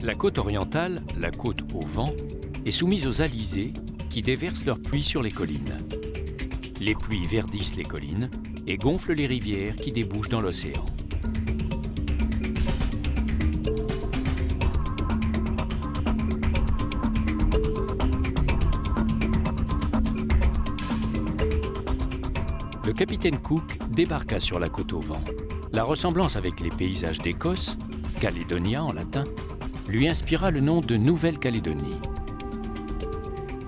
La côte orientale, la côte au vent, est soumise aux alizés qui déversent leurs pluies sur les collines. Les pluies verdissent les collines et gonflent les rivières qui débouchent dans l'océan. Le capitaine Cook débarqua sur la côte au vent. La ressemblance avec les paysages d'Écosse, Calédonia en latin, lui inspira le nom de Nouvelle-Calédonie.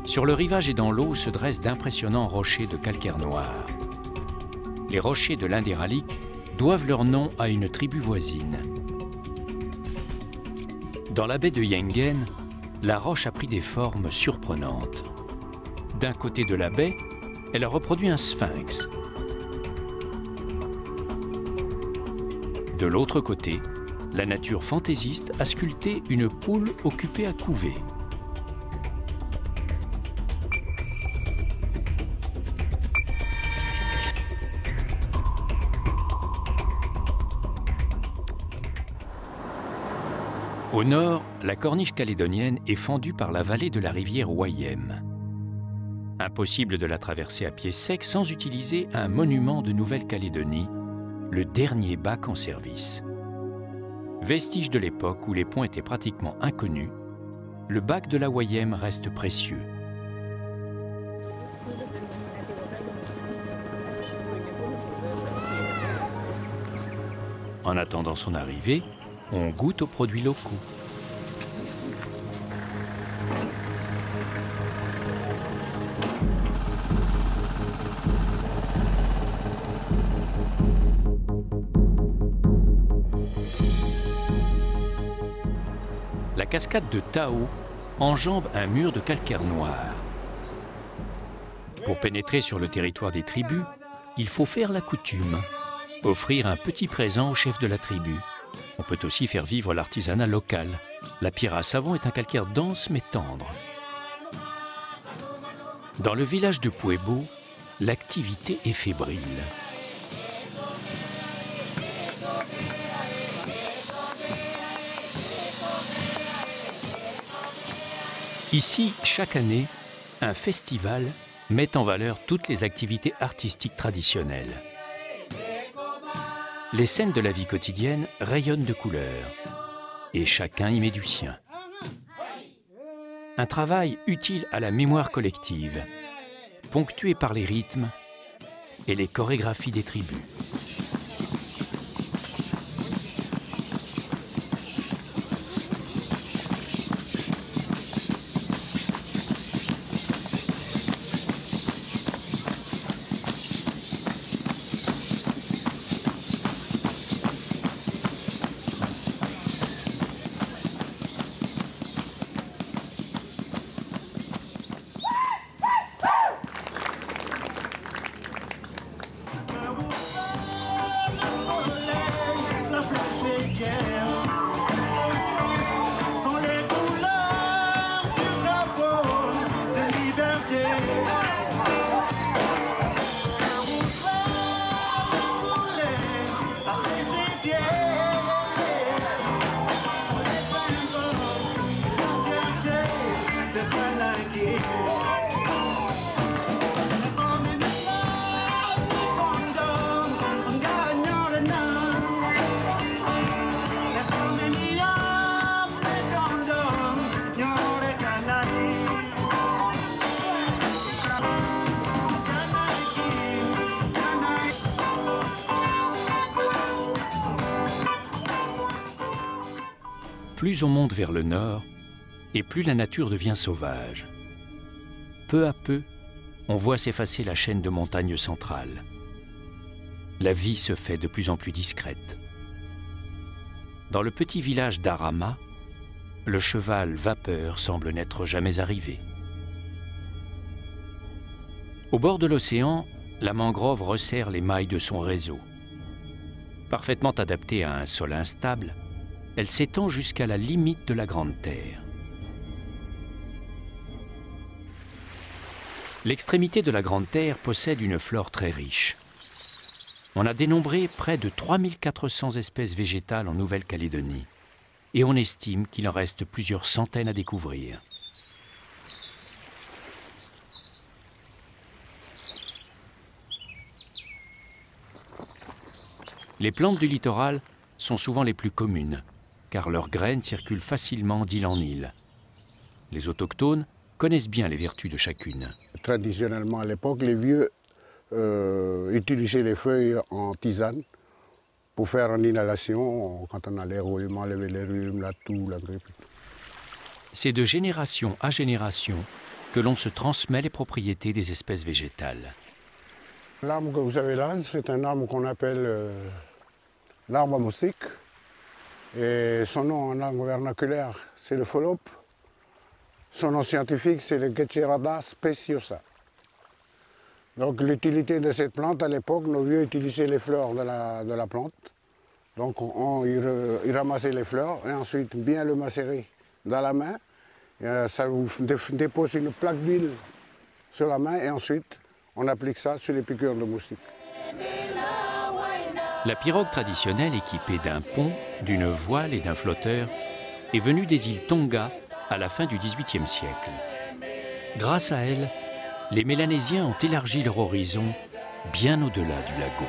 Sur le rivage et dans l'eau se dressent d'impressionnants rochers de calcaire noir. Les rochers de l'Indéralique doivent leur nom à une tribu voisine. Dans la baie de Yengen, la roche a pris des formes surprenantes. D'un côté de la baie, elle a reproduit un sphinx. De l'autre côté, la nature fantaisiste a sculpté une poule occupée à couver. Au nord, la corniche calédonienne est fendue par la vallée de la rivière Wayem. Impossible de la traverser à pied sec sans utiliser un monument de Nouvelle-Calédonie, le dernier bac en service. Vestige de l'époque où les ponts étaient pratiquement inconnus, le bac de la Wayem reste précieux. En attendant son arrivée, on goûte aux produits locaux. La cascade de Tao enjambe un mur de calcaire noir. Pour pénétrer sur le territoire des tribus, il faut faire la coutume, offrir un petit présent au chef de la tribu. On peut aussi faire vivre l'artisanat local. La pierre à savon est un calcaire dense mais tendre. Dans le village de Puebo, l'activité est fébrile. Ici, chaque année, un festival met en valeur toutes les activités artistiques traditionnelles. Les scènes de la vie quotidienne rayonnent de couleurs, et chacun y met du sien. Un travail utile à la mémoire collective, ponctué par les rythmes et les chorégraphies des tribus. Plus on monte vers le nord, et plus la nature devient sauvage. Peu à peu, on voit s'effacer la chaîne de montagnes centrales. La vie se fait de plus en plus discrète. Dans le petit village d'Arama, le cheval vapeur semble n'être jamais arrivé. Au bord de l'océan, la mangrove resserre les mailles de son réseau. Parfaitement adaptée à un sol instable, elle s'étend jusqu'à la limite de la Grande Terre. L'extrémité de la Grande Terre possède une flore très riche. On a dénombré près de 3400 espèces végétales en Nouvelle-Calédonie. et on estime qu'il en reste plusieurs centaines à découvrir. Les plantes du littoral sont souvent les plus communes, car leurs graines circulent facilement d'île en île. Les autochtones connaissent bien les vertus de chacune. Traditionnellement, à l'époque, les vieux utilisaient les feuilles en tisane pour faire en inhalation quand on a les rhumes, enlever les rhumes, la toux, la grippe. C'est de génération à génération que l'on se transmet les propriétés des espèces végétales. L'arbre que vous avez là, c'est un arbre qu'on appelle l'arbre à moustique. Et son nom en langue vernaculaire, c'est le pholope. Son nom scientifique, c'est le Gecherada speciosa. Donc l'utilité de cette plante, à l'époque, nos vieux utilisaient les fleurs de la plante. Donc ils ramassaient les fleurs et ensuite bien le macérer dans la main. Et ça vous dépose une plaque d'huile sur la main et ensuite on applique ça sur les piqûres de moustiques. La pirogue traditionnelle équipée d'un pont, d'une voile et d'un flotteur est venue des îles Tonga à la fin du XVIIIe siècle. Grâce à elle, les Mélanésiens ont élargi leur horizon bien au-delà du lagon.